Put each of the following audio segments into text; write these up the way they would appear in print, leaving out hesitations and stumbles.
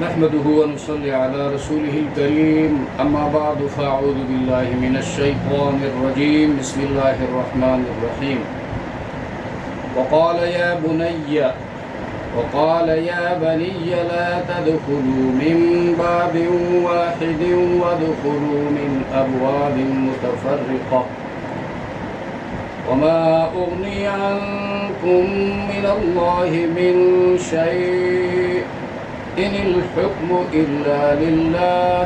نحمده ونصلي على رسوله الكريم أما بعد فأعوذ بالله من الشيطان الرجيم بسم الله الرحمن الرحيم وقال يا بني لا تدخلوا من باب واحد وادخلوا من أبواب متفرقة وما أغني عنكم من الله من شيء إن الحكم إلا لله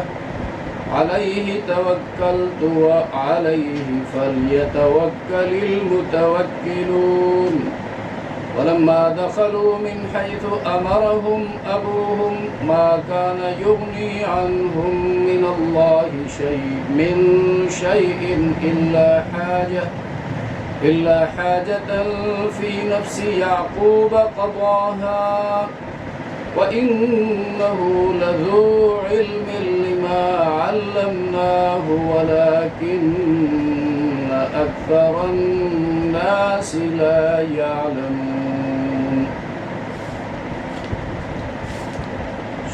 عليه توكلت وعليه فليتوكل المتوكلون ولما دخلوا من حيث أمرهم أبوهم ما كان يغني عنهم من الله شيء إلا حاجة في نفس يعقوب قضاها وإنه لذو علم لما علمناه ولكن أكثر الناس لا يعلمون.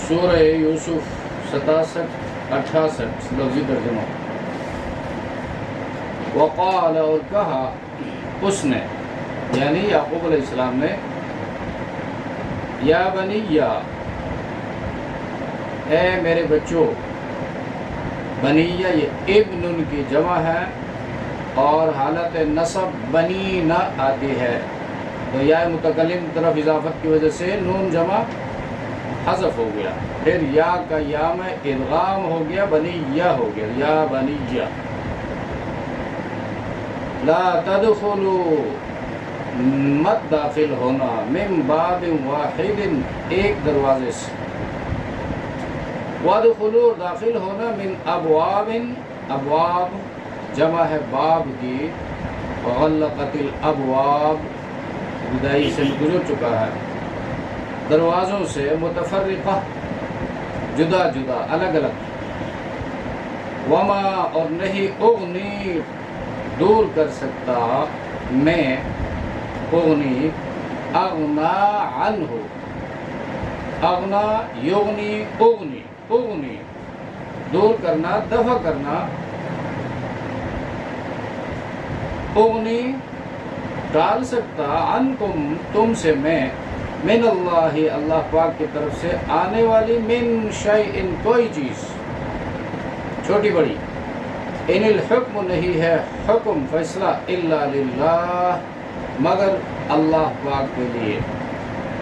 سورہ یوسف 67-68 لفظی ترجمہ. وقال اور کہا اس نے یعنی یعقوب علیہ السلام نے یا بنیا اے میرے بچوں. بنیا یہ ابن کی جمع ہے اور حالت نصب بنی نہ آتی ہے تو یا متکلم طرف اضافت کی وجہ سے نون جمع حذف ہو گیا. پھر یا کا یا میں ادغام ہو گیا بنیا ہو گیا. یا بنیا لا تدخلوا مت داخل ہونا من باب واحد ایک دروازے سے. وادخلوا داخل ہونا من ابواب ابواب جمع ہے باب کی. وغلقت الابواب بدائی سے گزر چکا ہے. دروازوں سے متفرقہ جدا جدا الگ الگ. وما اور نہیں اغنی دور کر سکتا میں اغنی اغنا عنہ اغنا یغنی اغنی اغنی دور کرنا دفع کرنا. اغنی ٹال سکتا عنکم تم سے میں من اللہ اللہ پاک کی طرف سے آنے والی من شیء کوئی چیز چھوٹی بڑی. ان الحکم نہیں ہے حکم فیصلہ الا للہ مگر اللہ پاک کے لیے.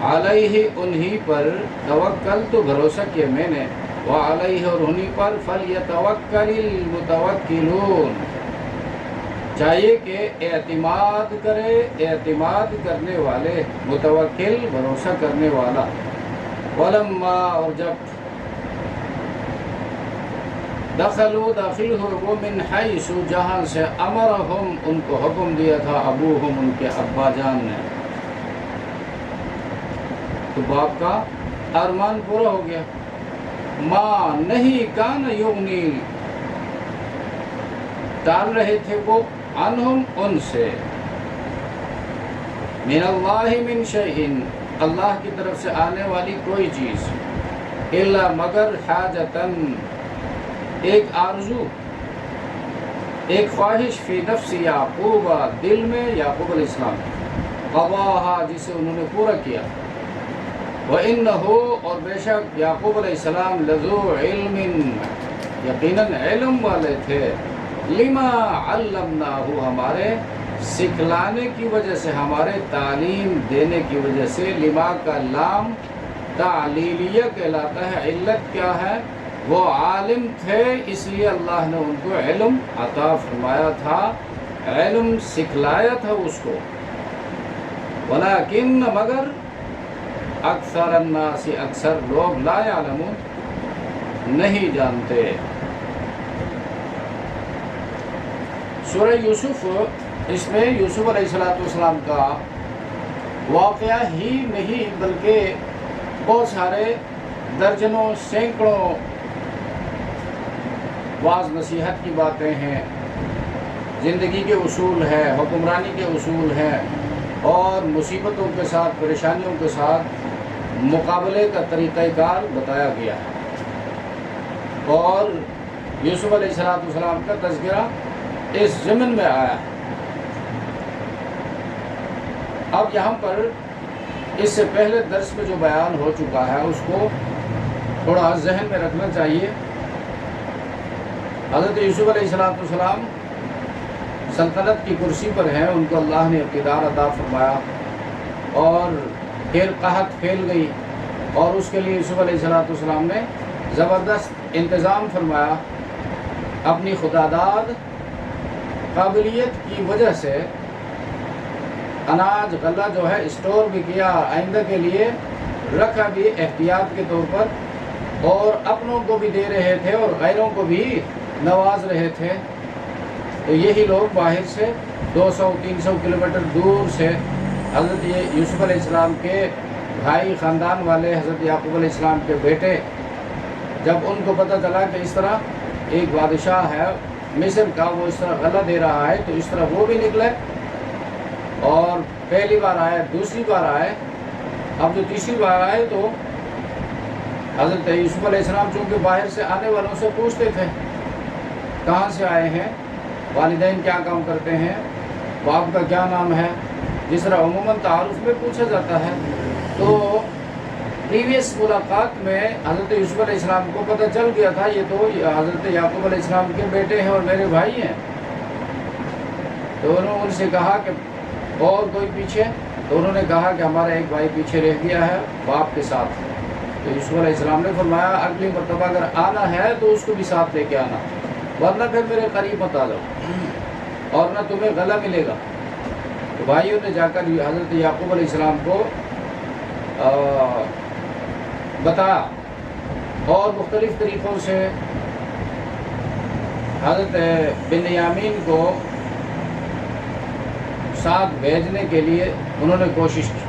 علیہ انہی پر توکل تو بھروسہ کیا میں نے. وعلیہ اور انہی پر فلیتوکل المتوکلون چاہیے کہ اعتماد کرے اعتماد کرنے والے متوکل بھروسہ کرنے والا. ولما اور جب دخلوا داخل ہو وہ من حیث جہاں سے امرہم ان کو حکم دیا تھا ابوہم ان کے ابا جان نے. تو باپ کا ارمان پورا ہو گیا. ما نہیں کان یغنی ٹال رہے تھے وہ عنہم ان سے من اللہ من شیء اللہ کی طرف سے آنے والی کوئی چیز الا مگر حاجتن ایک آرزو ایک خواہش فی نفس یعقوب دل میں یعقوب علیہ السلام قضاہا جسے انہوں نے پورا کیا. وَإِنَّهُ اور بے شک یعقوب علیہ السلام لذو علم یقیناً علم والے تھے. لما علمناہ ہمارے سکھلانے کی وجہ سے ہمارے تعلیم دینے کی وجہ سے. لما کا لام تعلیلیہ کہلاتا ہے. علت کیا ہے؟ وہ عالم تھے اس لیے اللہ نے ان کو علم عطا فرمایا تھا علم سکھلایا تھا اس کو. ولیکن مگر اکثر الناس اکثر لوگ لا یعلمون نہیں جانتے. سورہ یوسف اس میں یوسف علیہ السلام کا واقعہ ہی نہیں بلکہ بہت سارے درجنوں سینکڑوں واعظ نصیحت کی باتیں ہیں. زندگی کے اصول ہیں حکمرانی کے اصول ہیں اور مصیبتوں کے ساتھ پریشانیوں کے ساتھ مقابلے کا طریقہ کار بتایا گیا ہے، اور یوسف علیہ السلام کا تذکرہ اس ضمن میں آیا ہے۔ اب یہاں پر اس سے پہلے درس میں جو بیان ہو چکا ہے اس کو تھوڑا ذہن میں رکھنا چاہیے۔ حضرت یوسف علیہ السلام سلطنت کی کرسی پر ہیں، ان کو اللہ نے اقتدار عطا فرمایا اور پھر قحط پھیل گئی، اور اس کے لیے یوسف علیہ السلام نے زبردست انتظام فرمایا۔ اپنی خداداد قابلیت کی وجہ سے اناج غلہ جو ہے اسٹور بھی کیا، آئندہ کے لیے رکھا بھی احتیاط کے طور پر، اور اپنوں کو بھی دے رہے تھے اور غیروں کو بھی نواز رہے تھے۔ تو یہی لوگ باہر سے 200-300 کلومیٹر دور سے حضرت یوسف علیہ السلام کے بھائی، خاندان والے، حضرت یعقوب علیہ السلام کے بیٹے، جب ان کو پتہ چلا کہ اس طرح ایک بادشاہ ہے مصر کا، وہ اس طرح غلہ دے رہا ہے، تو اس طرح وہ بھی نکلے، اور پہلی بار آئے، دوسری بار آئے، اب جو تیسری بار آئے تو حضرت یوسف علیہ السلام چونکہ باہر سے آنے والوں سے پوچھتے تھے کہاں سے آئے ہیں، والدین کیا کام کرتے ہیں، باپ کا کیا نام ہے، جس طرح عموماً تعارف میں پوچھا جاتا ہے۔ تو پریویس ملاقات میں حضرت یوسف علیہ السلام کو پتہ چل گیا تھا یہ تو حضرت یعقوب علیہ السلام کے بیٹے ہیں اور میرے بھائی ہیں۔ تو انہوں نے ان سے کہا کہ اور کوئی پیچھے؟ تو انہوں نے کہا کہ ہمارا ایک بھائی پیچھے رہ گیا ہے باپ کے ساتھ۔ تو یوسف علیہ السلام نے فرمایا اگلی مرتبہ اگر آنا ہے تو اس کو بھی ساتھ لے کے آنا، ورنہ پھر میرے قریب مت آ جاؤ اور نہ تمہیں غلہ ملے گا۔ تو بھائیوں نے جا کر حضرت یعقوب علیہ السلام کو بتایا، اور مختلف طریقوں سے حضرت بنیامین کو ساتھ بھیجنے کے لیے انہوں نے کوشش کی۔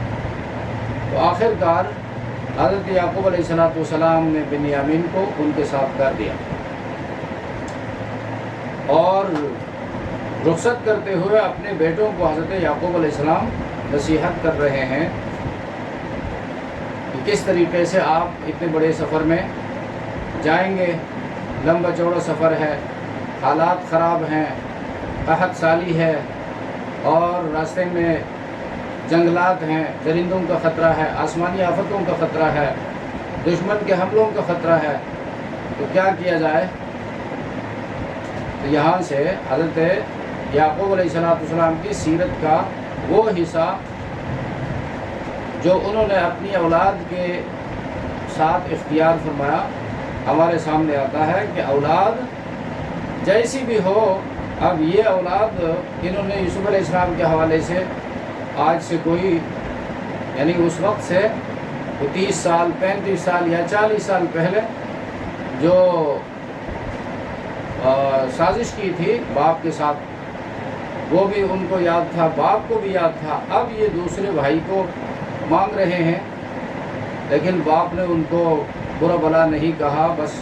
تو آخر کار حضرت یعقوب علیہ السلام نے بنیامین کو ان کے ساتھ کر دیا، اور رخصت کرتے ہوئے اپنے بیٹوں کو حضرت یعقوب علیہ السلام نصیحت کر رہے ہیں کہ کس طریقے سے آپ اتنے بڑے سفر میں جائیں گے، لمبا چوڑا سفر ہے، حالات خراب ہیں، قحط سالی ہے، اور راستے میں جنگلات ہیں، درندوں کا خطرہ ہے، آسمانی آفتوں کا خطرہ ہے، دشمن کے حملوں کا خطرہ ہے، تو کیا کیا جائے؟ تو یہاں سے حضرت یعقوب علیہ السلام کی سیرت کا وہ حصہ جو انہوں نے اپنی اولاد کے ساتھ اختیار فرمایا ہمارے سامنے آتا ہے کہ اولاد جیسی بھی ہو، اب یہ اولاد انہوں نے یوسف علیہ السلام کے حوالے سے آج سے کوئی یعنی اس وقت سے 30 سال 35 سال یا 40 سال پہلے جو سازش کی تھی باپ کے ساتھ، وہ بھی ان کو یاد تھا، باپ کو بھی یاد تھا۔ اب یہ دوسرے بھائی کو مانگ رہے ہیں، لیکن باپ نے ان کو برا بلا نہیں کہا، بس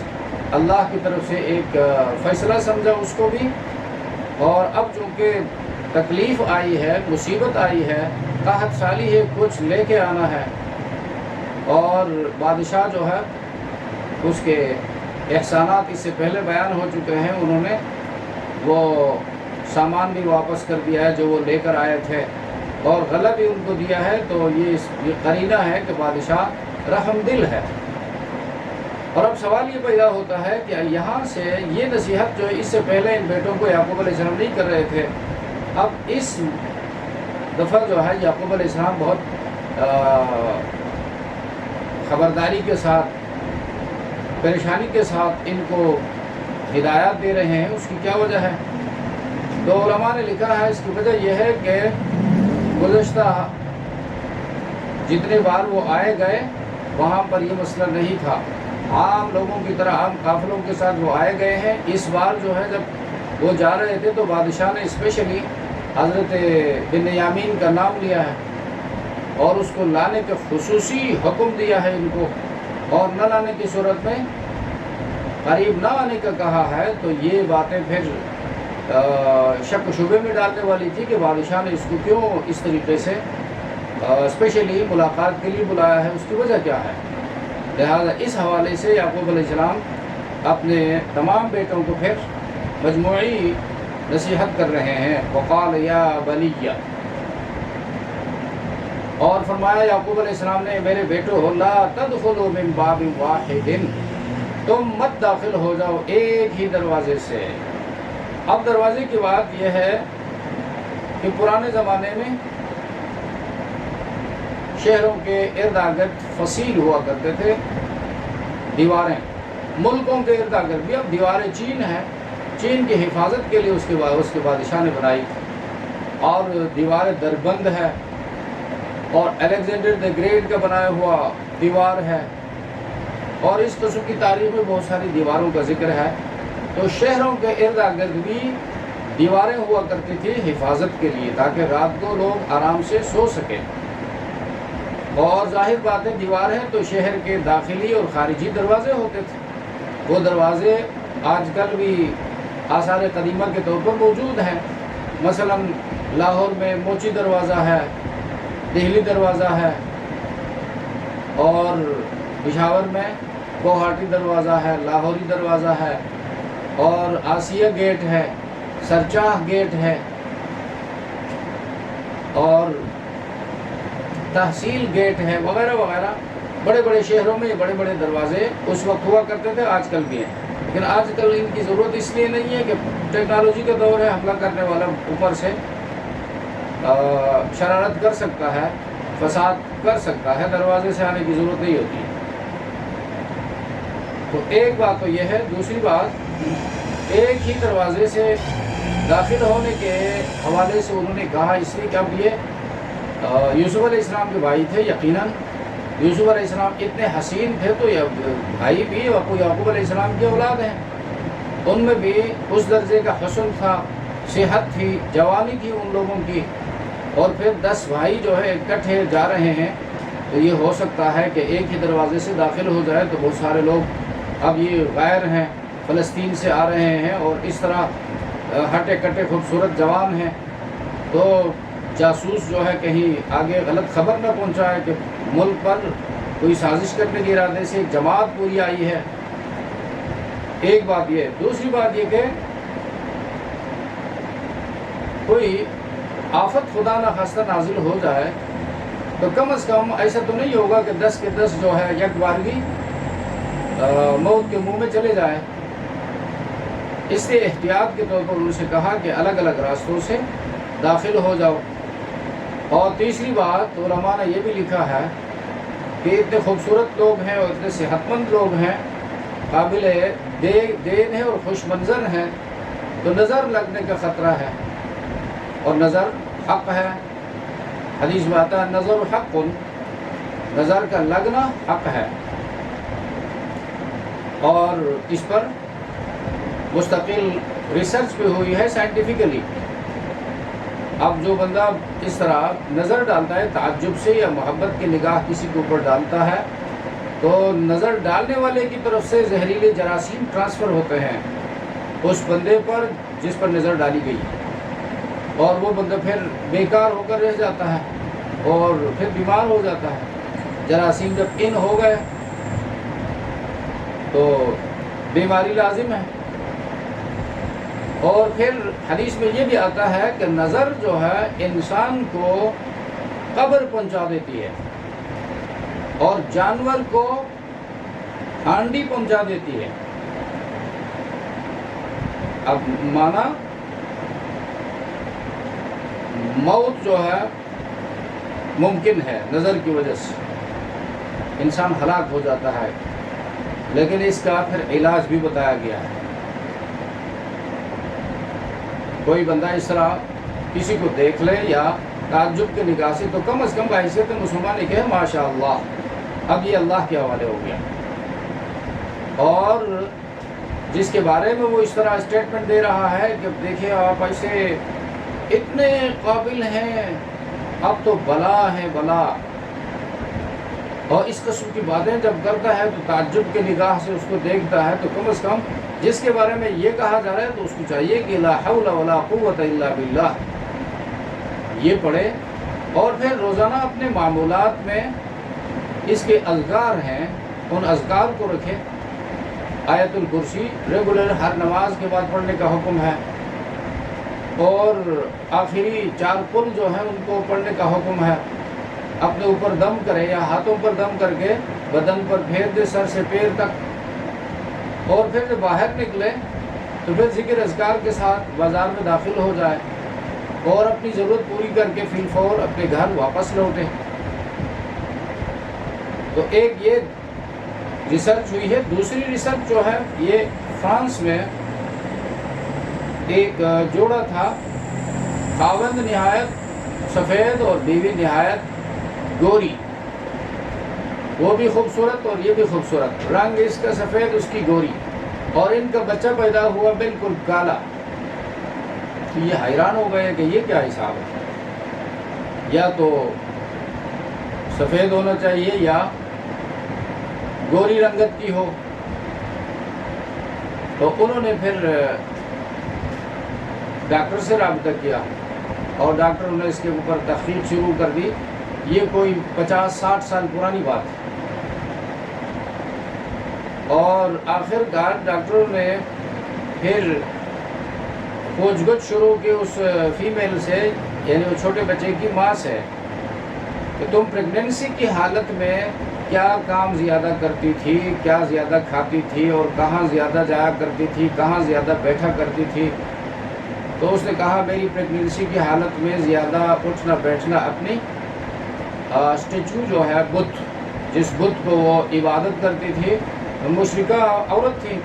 اللہ کی طرف سے ایک فیصلہ سمجھا اس کو بھی۔ اور اب چونکہ تکلیف آئی ہے، مصیبت آئی ہے، قحط سالی ہے، کچھ لے کے آنا ہے، اور بادشاہ جو ہے اس کے احسانات اس سے پہلے بیان ہو چکے ہیں، انہوں نے وہ سامان بھی واپس کر دیا ہے جو وہ لے کر آئے تھے، اور غلہ بھی ان کو دیا ہے۔ تو یہ قرینہ ہے کہ بادشاہ رحم دل ہے۔ اور اب سوال یہ پیدا ہوتا ہے کہ یہاں سے یہ نصیحت جو اس سے پہلے ان بیٹوں کو یعقوب علیہ السلام نہیں کر رہے تھے، اب اس دفعہ جو ہے یعقوب علیہ السلام بہت خبرداری کے ساتھ، پریشانی کے ساتھ ان کو ہدایات دے رہے ہیں۔ اس کی کیا وجہ ہے؟ تو علماء نے لکھا ہے اس کی وجہ یہ ہے کہ گزشتہ جتنے بار وہ آئے گئے وہاں پر یہ مسئلہ نہیں تھا، عام لوگوں کی طرح عام قافلوں کے ساتھ وہ آئے گئے ہیں۔ اس بار جو ہے جب وہ جا رہے تھے تو بادشاہ نے اسپیشلی حضرت بنیامین کا نام لیا ہے اور اس کو لانے کا خصوصی حکم دیا ہے ان کو، اور نہ لانے کی صورت میں قریب نہ آنے کا کہا ہے۔ تو یہ باتیں پھر شک و شبے میں ڈالنے والی تھی کہ بادشاہ نے اس کو کیوں اس طریقے سے اسپیشلی ملاقات کے لیے بلایا ہے، اس کی وجہ کیا ہے؟ لہذا اس حوالے سے یعقوب علیہ السلام اپنے تمام بیٹوں کو پھر مجموعی نصیحت کر رہے ہیں. وقال یا بنی، اور فرمایا یعقوب علیہ السلام نے، میرے بیٹو لا تدخلوا من باب واحد، تم مت داخل ہو جاؤ ایک ہی دروازے سے. اب دروازے کی بات یہ ہے کہ پرانے زمانے میں شہروں کے ارد گرد فصیل ہوا کرتے تھے دیواریں، ملکوں کے ارد گرد بھی. اب دیواریں چین ہیں، چین کی حفاظت کے لیے اس کے بادشاہ نے بنائی، اور دیواریں دربند ہے، اور الیگزینڈر دی گریٹ کا بنایا ہوا دیوار ہے، اور اس قسم کی تاریخ میں بہت ساری دیواروں کا ذکر ہے. تو شہروں کے ارد گرد بھی دیواریں ہوا کرتی تھی حفاظت کے لیے، تاکہ رات کو لوگ آرام سے سو سکیں. اور ظاہر بات ہے دیوار ہے تو شہر کے داخلی اور خارجی دروازے ہوتے تھے. وہ دروازے آج کل بھی آثار قدیمہ کے طور پر موجود ہیں. مثلا لاہور میں موچی دروازہ ہے، دہلی دروازہ ہے، اور پشاور میں گوہاٹی دروازہ ہے، لاہوری دروازہ ہے، اور آسیہ گیٹ ہے، سرچاہ گیٹ ہے، اور تحصیل گیٹ ہے، وغیرہ وغیرہ. بڑے بڑے شہروں میں یہ بڑے بڑے دروازے اس وقت ہوا کرتے تھے، آج کل بھی ہیں. لیکن آج کل ان کی ضرورت اس لیے نہیں ہے کہ ٹیکنالوجی کا دور ہے، حملہ کرنے والا اوپر سے شرارت کر سکتا ہے، فساد کر سکتا ہے، دروازے سے آنے کی ضرورت نہیں ہوتی. تو ایک بات تو یہ ہے. دوسری بات، ایک ہی دروازے سے داخل ہونے کے حوالے سے انہوں نے کہا، اس لیے کہ اب یہ یوسف علیہ السلام کے بھائی تھے. یقیناً یوسف علیہ السلام اتنے حسین تھے تو بھائی بھی یعقوب علیہ السلام کی اولاد ہیں، ان میں بھی اس درجے کا حسن تھا، صحت تھی، جوانی تھی ان لوگوں کی. اور پھر 10 بھائی جو ہے اکٹھے جا رہے ہیں، تو یہ ہو سکتا ہے کہ ایک ہی دروازے سے داخل ہو جائے. تو بہت سارے لوگ اب یہ غیر ہیں، فلسطین سے آ رہے ہیں، اور اس طرح ہٹے کٹے خوبصورت جوان ہیں. تو جاسوس جو ہے کہیں آگے غلط خبر نہ پہنچائے کہ ملک پر کوئی سازش کرنے کے ارادے سے ایک جماعت پوری آئی ہے. ایک بات یہ. دوسری بات یہ کہ کوئی آفت خدا نہ خواستہ نازل ہو جائے تو کم از کم ایسا تو نہیں ہوگا کہ 10 کے 10 جو ہے یک بارگی موت کے منہ میں چلے جائے. اس لیے احتیاط کے طور پر ان سے کہا کہ الگ الگ راستوں سے داخل ہو جاؤ. اور تیسری بات، علماء نے یہ بھی لکھا ہے کہ اتنے خوبصورت لوگ ہیں اور اتنے صحت مند لوگ ہیں، قابل دین ہیں اور خوش منظر ہیں، تو نظر لگنے کا خطرہ ہے. اور نظر حق ہے، حدیث میں آتا ہے نظر حق، نظر کا لگنا حق ہے. اور اس پر مستقل ریسرچ بھی ہوئی ہے سائنٹیفکلی. اب جو بندہ اس طرح نظر ڈالتا ہے تعجب سے یا محبت کی نگاہ کسی کے اوپر ڈالتا ہے، تو نظر ڈالنے والے کی طرف سے زہریلے جراثیم ٹرانسفر ہوتے ہیں اس بندے پر جس پر نظر ڈالی گئی، اور وہ بندہ پھر بیکار ہو کر رہ جاتا ہے اور پھر بیمار ہو جاتا ہے. جراثیم جب ان ہو گئے تو بیماری لازم ہے. اور پھر حدیث میں یہ بھی آتا ہے کہ نظر جو ہے انسان کو قبر پہنچا دیتی ہے اور جانور کو ہانڈی پہنچا دیتی ہے. اب مانا موت جو ہے ممکن ہے نظر کی وجہ سے، انسان ہلاک ہو جاتا ہے، لیکن اس کا پھر علاج بھی بتایا گیا ہے. کوئی بندہ اس طرح کسی کو دیکھ لے یا تعجب کی نگاہ سے، تو کم از کم بحیثیت مسلمان کہے ماشاء اللہ، اب یہ اللہ کے حوالے ہو گیا. اور جس کے بارے میں وہ اس طرح اسٹیٹمنٹ دے رہا ہے کہ دیکھیں آپ ایسے اتنے قابل ہیں، اب تو بلا ہے بلا، اور اس قسم کی باتیں جب کرتا ہے تو تعجب کی نگاہ سے اس کو دیکھتا ہے، تو کم از کم جس کے بارے میں یہ کہا جا رہا ہے تو اس کو چاہیے کہ لا حول ولا قوت الا باللہ یہ پڑھے اور پھر روزانہ اپنے معمولات میں اس کے اذکار ہیں، ان اذکار کو رکھے۔ آیت الکرسی ریگولر ہر نماز کے بعد پڑھنے کا حکم ہے، اور آخری 4 قل جو ہیں ان کو پڑھنے کا حکم ہے۔ اپنے اوپر دم کرے یا ہاتھوں پر دم کر کے بدن پر پھیر دے سر سے پیر تک، اور پھر جب باہر نکلے تو پھر ذکر اذکار کے ساتھ بازار میں داخل ہو جائے اور اپنی ضرورت پوری کر کے فی الفور اپنے گھر واپس لوٹے۔ تو ایک یہ ریسرچ ہوئی ہے۔ دوسری ریسرچ جو ہے یہ فرانس میں ایک جوڑا تھا، خاوند نہایت سفید اور بیوی نہایت گوری، وہ بھی خوبصورت اور یہ بھی خوبصورت، رنگ اس کا سفید اس کی گوری، اور ان کا بچہ پیدا ہوا بالکل کالا۔ تو یہ حیران ہو گئے کہ یہ کیا حساب ہے، یا تو سفید ہونا چاہیے یا گوری رنگت کی ہو۔ تو انہوں نے پھر ڈاکٹر سے رابطہ کیا، اور ڈاکٹر نے اس کے اوپر تحقیق شروع کر دی۔ یہ کوئی 50-60 سال پرانی بات ہے، اور آخر کار ڈاکٹروں نے پھر پوچھ گچھ شروع کی اس فیمیل سے، یعنی وہ چھوٹے بچے کی ماں سے، کہ تم پریگننسی کی حالت میں کیا کام زیادہ کرتی تھی، کیا زیادہ کھاتی تھی، اور کہاں زیادہ جایا کرتی تھی، کہاں زیادہ بیٹھا کرتی تھی۔ تو اس نے کہا میری پریگننسی کی حالت میں زیادہ اٹھنا بیٹھنا اپنی اسٹیچو جو ہے بت، جس بت کو وہ عبادت کرتی تھی، مشرکہ عورت تھی،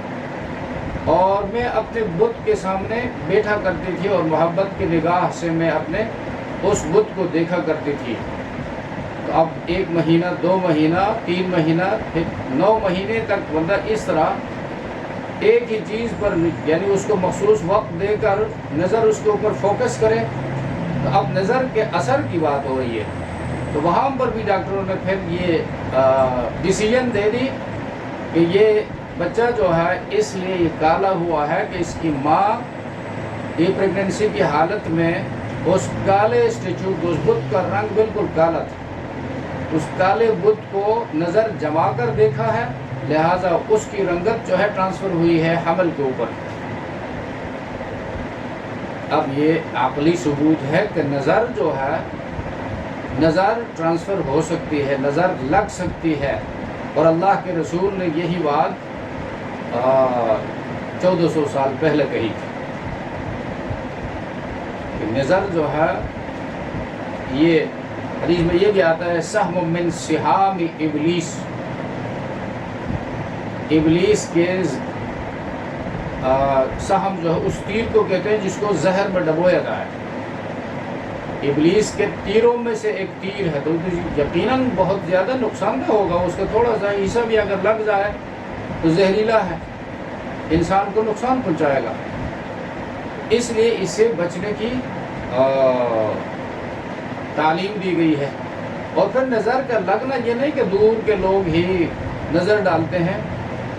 اور میں اپنے بت کے سامنے بیٹھا کرتی تھی اور محبت کی نگاہ سے میں اپنے اس بت کو دیکھا کرتی تھی۔ تو اب 1 مہینہ، 2 مہینہ، 3 مہینہ، پھر 9 مہینے تک بندہ اس طرح ایک ہی چیز پر، یعنی اس کو مخصوص وقت دے کر نظر اس کے اوپر فوکس کرے، تو اب نظر کے اثر کی بات ہو رہی ہے۔ تو وہاں پر بھی ڈاکٹروں نے پھر یہ ڈیسیژن دے دی کہ یہ بچہ جو ہے اس لیے یہ کالا ہوا ہے کہ اس کی ماں یہ پریگننسی کی حالت میں اس کالے اسٹیچو کو، اس بت کا رنگ بالکل کالا تھا، اس کالے بت کو نظر جما کر دیکھا ہے، لہٰذا اس کی رنگت جو ہے ٹرانسفر ہوئی ہے حمل کے اوپر۔ اب یہ عقلی ثبوت ہے کہ نظر جو ہے، نظر ٹرانسفر ہو سکتی ہے، نظر لگ سکتی ہے، اور اللہ کے رسول نے یہی بات 1400 سال پہلے کہی تھی کہ نظر جو ہے، یہ حدیث میں یہ بھی آتا ہے سہم من سہام ابلیس، ابلیس کے سہم جو ہے اس تیر کو کہتے ہیں جس کو زہر میں ڈبویا جائے، ابلیس کے تیروں میں سے ایک تیر ہے، تو یقیناً بہت زیادہ نقصان دہ ہوگا، اس کا تھوڑا سا حصہ بھی اگر لگ جائے تو زہریلا ہے، انسان کو نقصان پہنچائے گا۔ اس لیے اس سے بچنے کی تعلیم دی گئی ہے۔ اور پھر نظر کا لگنا یہ نہیں کہ دور کے لوگ ہی نظر ڈالتے ہیں،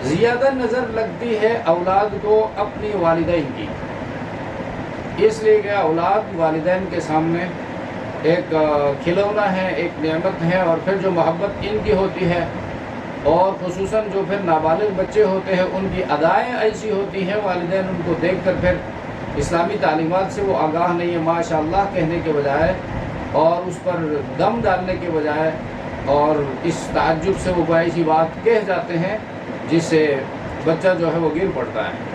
زیادہ نظر لگتی ہے اولاد کو اپنی والدین کی، اس لیے کہ اولاد والدین کے سامنے ایک کھلونا ہے، ایک نعمت ہے، اور پھر جو محبت ان کی ہوتی ہے، اور خصوصاً جو پھر نابالغ بچے ہوتے ہیں ان کی ادائیں ایسی ہوتی ہیں، والدین ان کو دیکھ کر پھر اسلامی تعلیمات سے وہ آگاہ نہیں ہے، ماشاء اللہ کہنے کے بجائے اور اس پر دم ڈالنے کے بجائے، اور اس تعجب سے وہ کوئی ایسی بات کہہ جاتے ہیں جس سے بچہ جو ہے وہ گر پڑتا ہے۔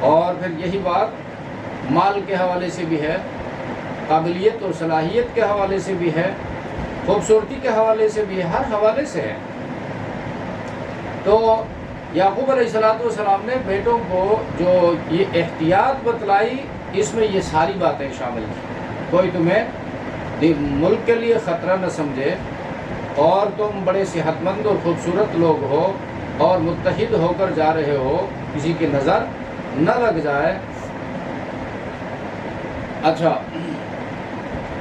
اور پھر یہی بات مال کے حوالے سے بھی ہے، قابلیت اور صلاحیت کے حوالے سے بھی ہے، خوبصورتی کے حوالے سے بھی ہے، ہر حوالے سے ہے۔ تو یعقوب علیہ السلام نے بیٹوں کو جو یہ احتیاط بتلائی، اس میں یہ ساری باتیں شامل تھیں۔ کوئی تمہیں ملک کے لیے خطرہ نہ سمجھے، اور تم بڑے صحت مند اور خوبصورت لوگ ہو اور متحد ہو کر جا رہے ہو، کسی کی نظر نہ لگ جائے۔ اچھا،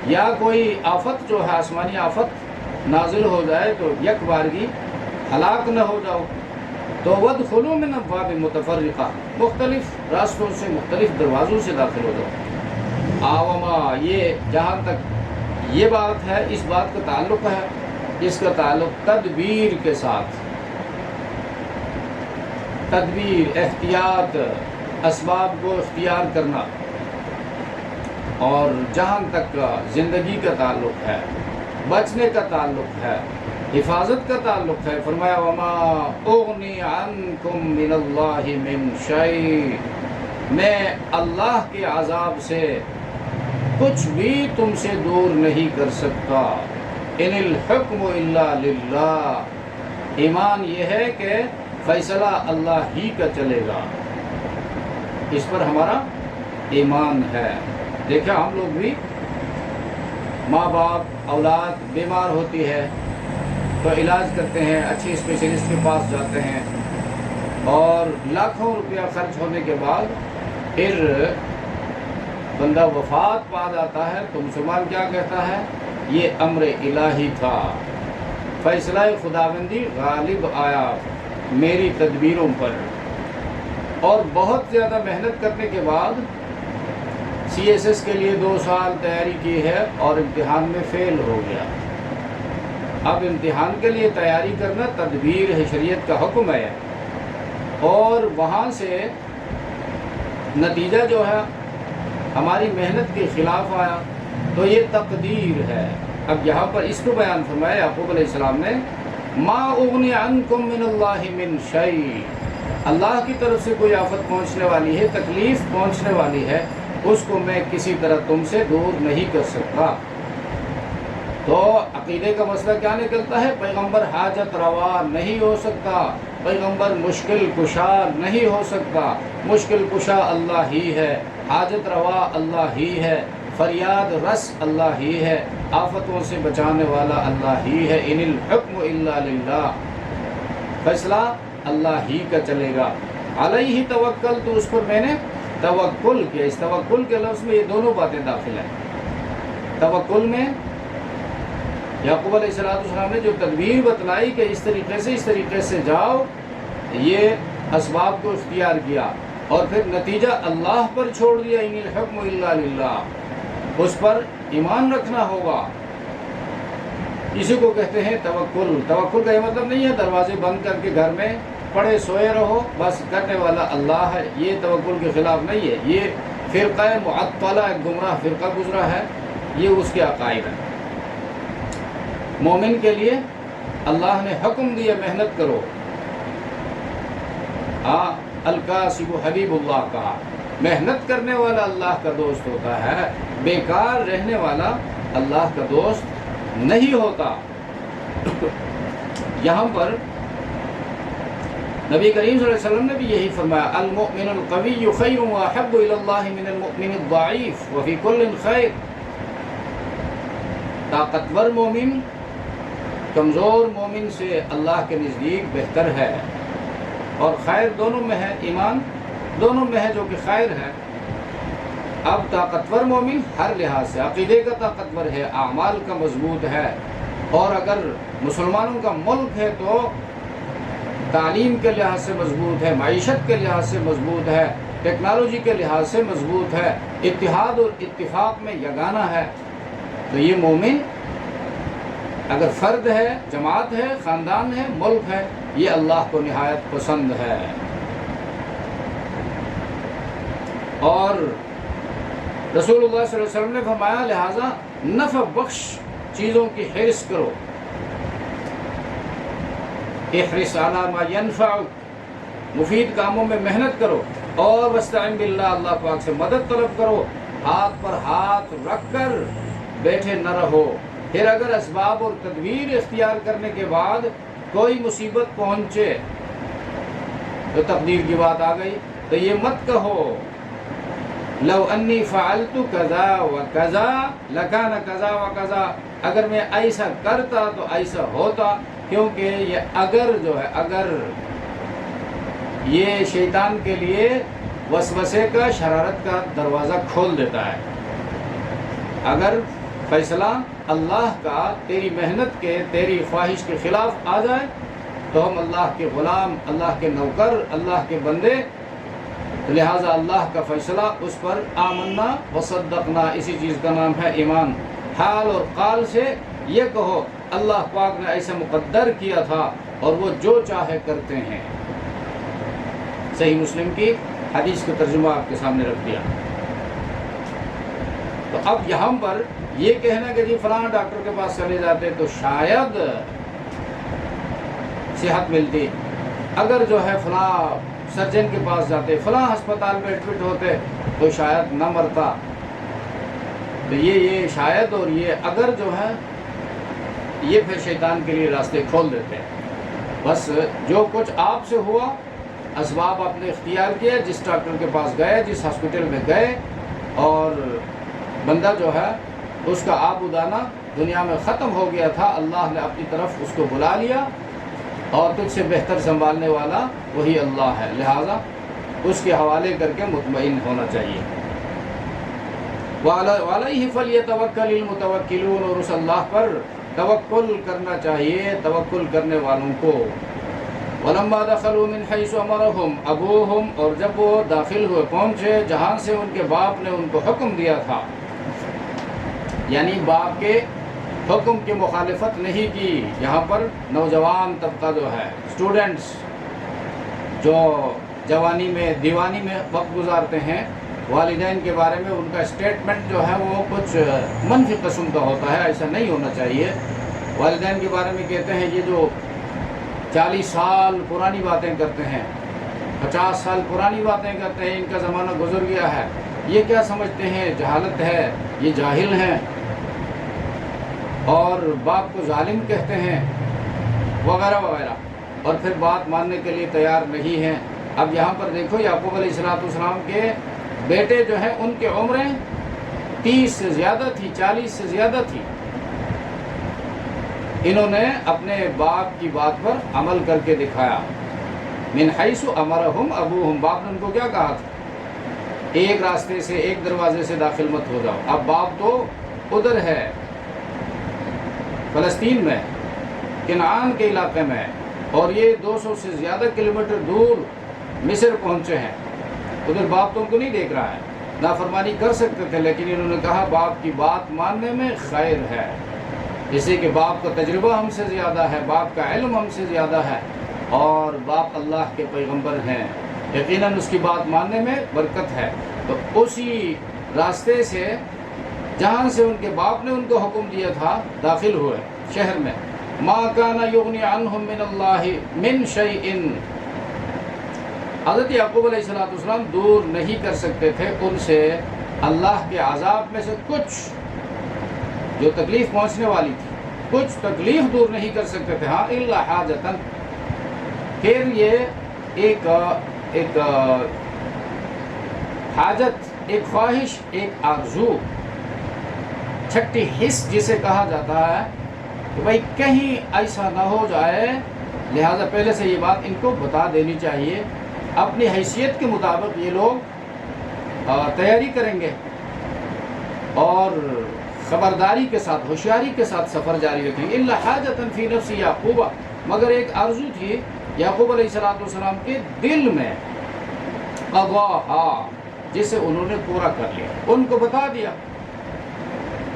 یا کوئی آفت جو ہے، آسمانی آفت نازل ہو جائے تو یک بارگی ہلاک نہ ہو جاؤ، تو وادخلوا من ابواب متفرقہ، مختلف راستوں سے، مختلف دروازوں سے داخل ہو جاؤ۔ آوما، یہ جہاں تک یہ بات ہے، اس بات کا تعلق ہے، اس کا تعلق تدبیر کے ساتھ، تدبیر، احتیاط، اسباب کو اختیار کرنا، اور جہاں تک زندگی کا تعلق ہے، بچنے کا تعلق ہے، حفاظت کا تعلق ہے، فرمایا وما اغنی عنکم من اللہ من شیء، میں اللہ کے عذاب سے کچھ بھی تم سے دور نہیں کر سکتا، ان الحکم الا للہ، ایمان یہ ہے کہ فیصلہ اللہ ہی کا چلے گا، اس پر ہمارا ایمان ہے۔ دیکھا ہم لوگ بھی، ماں باپ اولاد بیمار ہوتی ہے تو علاج کرتے ہیں، اچھے اسپیشلسٹ کے پاس جاتے ہیں، اور لاکھوں روپیہ خرچ ہونے کے بعد پھر بندہ وفات پا جاتا ہے تو مسلمان کیا کہتا ہے؟ یہ امر الہی تھا، فیصلہ خداوندی غالب آیا میری تدبیروں پر، اور بہت زیادہ محنت کرنے کے بعد سی ایس ایس کے لیے 2 سال تیاری کی ہے اور امتحان میں فیل ہو گیا۔ اب امتحان کے لیے تیاری کرنا تدبیر ہے، شریعت کا حکم ہے، اور وہاں سے نتیجہ جو ہے ہماری محنت کے خلاف آیا تو یہ تقدیر ہے۔ اب یہاں پر اس کو بیان فرمایا یعقوب علیہ السلام نے، ما اغنی عنکم من اللہ من شیء، اللہ کی طرف سے کوئی آفت پہنچنے والی ہے، تکلیف پہنچنے والی ہے، اس کو میں کسی طرح تم سے دور نہیں کر سکتا۔ تو عقیدے کا مسئلہ کیا نکلتا ہے؟ پیغمبر حاجت روا نہیں ہو سکتا، پیغمبر مشکل کشا نہیں ہو سکتا، مشکل کشا اللہ ہی ہے، حاجت روا اللہ ہی ہے، فریاد رس اللہ ہی ہے، آفتوں سے بچانے والا اللہ ہی ہے، ان الحکم الا للہ، فیصلہ اللہ ہی کا چلے گا، علیہ توکل، تو اس پر میں نے توکل کیا۔ اس توکل کے لفظ میں یہ دونوں باتیں داخل ہیں۔ توکل میں یعقوب علیہ السلام نے جو تدبیر بتلائی کہ اس طریقے سے جاؤ، یہ اسباب کو اختیار کیا، اور پھر نتیجہ اللہ پر چھوڑ دیا، ان الحکم الا للہ، اس پر ایمان رکھنا ہوگا، اسی کو کہتے ہیں توکل۔ توکل کا یہ مطلب نہیں ہے دروازے بند کر کے گھر میں پڑے سوئے رہو، بس کرنے والا اللہ ہے، یہ توکل کے خلاف نہیں ہے، یہ فرقہ معطلہ، ایک گمراہ فرقہ گزرا ہے، یہ اس کے عقائد ہیں۔ مومن کے لیے اللہ نے حکم دیا محنت کرو، الکاسب حبیب اللہ کہا، محنت کرنے والا اللہ کا دوست ہوتا ہے، بیکار رہنے والا اللہ کا دوست نہیں ہوتا۔ یہاں پر نبی کریم صلی اللہ علیہ وسلم نے بھی یہی فرمایا، المؤمن القوی خیر واحب الی اللہ من المؤمن الضعیف وفی کل خیر، طاقتور مومن کمزور مومن سے اللہ کے نزدیک بہتر ہے، اور خیر دونوں میں ہے، ایمان دونوں میں ہے جو کہ خیر ہے۔ اب طاقتور مومن ہر لحاظ سے عقیدے کا طاقتور ہے، اعمال کا مضبوط ہے، اور اگر مسلمانوں کا ملک ہے تو تعلیم کے لحاظ سے مضبوط ہے، معیشت کے لحاظ سے مضبوط ہے، ٹیکنالوجی کے لحاظ سے مضبوط ہے، اتحاد اور اتفاق میں یگانہ ہے، تو یہ مومن اگر فرد ہے، جماعت ہے، خاندان ہے، ملک ہے، یہ اللہ کو نہایت پسند ہے۔ اور رسول اللہ صلی اللہ علیہ وسلم نے فرمایا لہٰذا نفع بخش چیزوں کی حرص کرو، احرص علی ما ینفعک، مفید کاموں میں محنت کرو، اور واستعن باللہ، اللہ پاک سے مدد طلب کرو، ہاتھ پر ہاتھ رکھ کر بیٹھے نہ رہو۔ پھر اگر اسباب اور تدبیر اختیار کرنے کے بعد کوئی مصیبت پہنچے تو تقدیر کی بات آ گئی، تو یہ مت کہو لو انی فعلت کذا و کذا لکان کذا و کذا، اگر میں ایسا کرتا تو ایسا ہوتا، کیونکہ یہ اگر جو ہے، اگر یہ شیطان کے لیے وسوسے کا، شرارت کا دروازہ کھول دیتا ہے۔ اگر فیصلہ اللہ کا تیری محنت کے، تیری خواہش کے خلاف آ جائے تو ہم اللہ کے غلام، اللہ کے نوکر، اللہ کے بندے لہٰذا اللہ کا فیصلہ اس پر آمنا وصدقنا، اسی چیز کا نام ہے ایمان۔ حال اور قال سے یہ کہو اللہ پاک نے ایسا مقدر کیا تھا اور وہ جو چاہے کرتے ہیں۔ صحیح مسلم کی حدیث کا ترجمہ آپ کے سامنے رکھ دیا۔ تو اب یہاں پر یہ کہنا کہ جی فلاں ڈاکٹر کے پاس چلے جاتے تو شاید صحت ملتی، اگر جو ہے فلاں سرجن کے پاس جاتے، فلاں ہسپتال میں ایڈمٹ ہوتے تو شاید نہ مرتا۔ تو یہ شاید اور یہ اگر جو ہے یہ پھر شیطان کے لیے راستے کھول دیتے ہیں۔ بس جو کچھ آپ سے ہوا، اسباب آپ نے اختیار کیا، جس ڈاکٹر کے پاس گئے، جس ہاسپٹل میں گئے، اور بندہ جو ہے اس کا آب ادانا دنیا میں ختم ہو گیا تھا، اللہ نے اپنی طرف اس کو بلا لیا، اور تجھ سے بہتر سنبھالنے والا وہی اللہ ہے، لہٰذا اس کے حوالے کر کے مطمئن ہونا چاہیے۔ وَعَلَيْهِ فَلْيَتَوَكَّلِ الْمُتَوَكِّلُونَ، اور اس اللہ پر توکل کرنا چاہیے توکل کرنے والوں کو۔ وَلَمَّا دَخَلُوا مِنْ حَيْثُ أَمَرَهُمْ أَبُوهُمْ، اور جب وہ داخل ہوئے، پہنچے جہاں سے ان کے باپ نے ان کو حکم دیا تھا، یعنی باپ کے حکم کی مخالفت نہیں کی۔ یہاں پر نوجوان طبقہ جو ہے، اسٹوڈنٹس جو جوانی میں دیوانی میں وقت گزارتے ہیں، والدین کے بارے میں ان کا اسٹیٹمنٹ جو ہے وہ کچھ منفی قسم کا ہوتا ہے، ایسا نہیں ہونا چاہیے۔ والدین کے بارے میں کہتے ہیں یہ جو 40 سال پرانی باتیں کرتے ہیں، 50 سال پرانی باتیں کرتے ہیں، ان کا زمانہ گزر گیا ہے، یہ کیا سمجھتے ہیں، جہالت ہے، یہ جاہل ہیں، اور باپ کو ظالم کہتے ہیں، وغیرہ وغیرہ، اور پھر بات ماننے کے لیے تیار نہیں ہیں۔ اب یہاں پر دیکھو یعقوب علیہ السلام کے بیٹے جو ہیں ان کی عمریں 30 سے زیادہ تھی، 40 سے زیادہ تھی، انہوں نے اپنے باپ کی بات پر عمل کر کے دکھایا۔ من حیث امرہم ابوہم، باپ نے ان کو کیا کہا تھا، ایک راستے سے ایک دروازے سے داخل مت ہو جاؤ۔ اب باپ تو ادھر ہے، فلسطین میں، کنعان کے علاقے میں، اور یہ 200 سے زیادہ کلومیٹر دور مصر پہنچے ہیں، ادھر باپ تو ان کو نہیں دیکھ رہا ہے، نافرمانی کر سکتے تھے، لیکن انہوں نے کہا باپ کی بات ماننے میں خیر ہے، جیسے کہ باپ کا تجربہ ہم سے زیادہ ہے، باپ کا علم ہم سے زیادہ ہے، اور باپ اللہ کے پیغمبر ہیں، یقیناً اس کی بات ماننے میں برکت ہے۔ تو اسی راستے سے جہاں سے ان کے باپ نے ان کو حکم دیا تھا داخل ہوئے شہر میں۔ ما کان یغنی عنہم من اللہ من شیء، حضرت یعقوب علیہ السلام دور نہیں کر سکتے تھے ان سے اللہ کے عذاب میں سے کچھ، جو تکلیف پہنچنے والی تھی، کچھ تکلیف دور نہیں کر سکتے تھے، ہاں الا حاجتن، پھر یہ ایک حاجت، ایک خواہش، ایک آرزو، چھٹی حس جسے کہا جاتا ہے، کہ بھائی کہیں ایسا نہ ہو جائے، لہٰذا پہلے سے یہ بات ان کو بتا دینی چاہیے، اپنی حیثیت کے مطابق یہ لوگ تیاری کریں گے اور خبرداری کے ساتھ، ہوشیاری کے ساتھ سفر جاری رکھیں گے۔ الا حاجۃ فی نفس یعقوب، مگر ایک آرزو تھی یعقوب علیہ السلام کے دل میں، قضاها، جسے انہوں نے پورا کر لیا، ان کو بتا دیا۔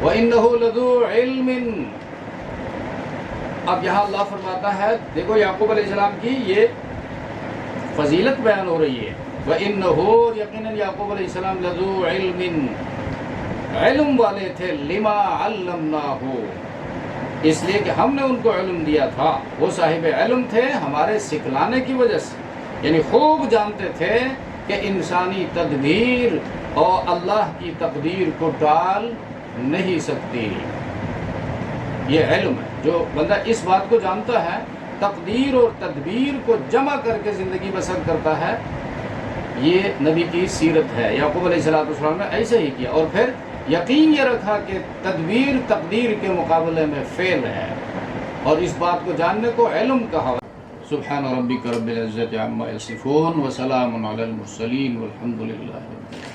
وَإِنَّهُ لَذُو عِلْمٍ، اب یہاں اللہ فرماتا ہے، دیکھو یعقوب علیہ السلام کی یہ فضیلت بیان ہو رہی ہے، وَإِنَّهُ، یقیناً یعقوب علیہ السلام، لَذُو عِلْمٍ، علم والے تھے، لِمَا عَلَّمْنَاهُ، اس لیے کہ ہم نے ان کو علم دیا تھا، وہ صاحب علم تھے ہمارے سکھلانے کی وجہ سے، یعنی خوب جانتے تھے کہ انسانی تدبیر اور اللہ کی تقدیر کو ٹال نہیں سکتی۔ یہ علم ہے، جو بندہ اس بات کو جانتا ہے، تقدیر اور تدبیر کو جمع کر کے زندگی بسر کرتا ہے، یہ نبی کی سیرت ہے۔ یعقوب علیہ السلام نے ایسے ہی کیا، اور پھر یقین یہ رکھا کہ تدبیر تقدیر کے مقابلے میں فیل ہے، اور اس بات کو جاننے کو علم کہا۔ سبحان ربک رب العزت عما یصفون وسلام علی المرسلین والحمد للہ۔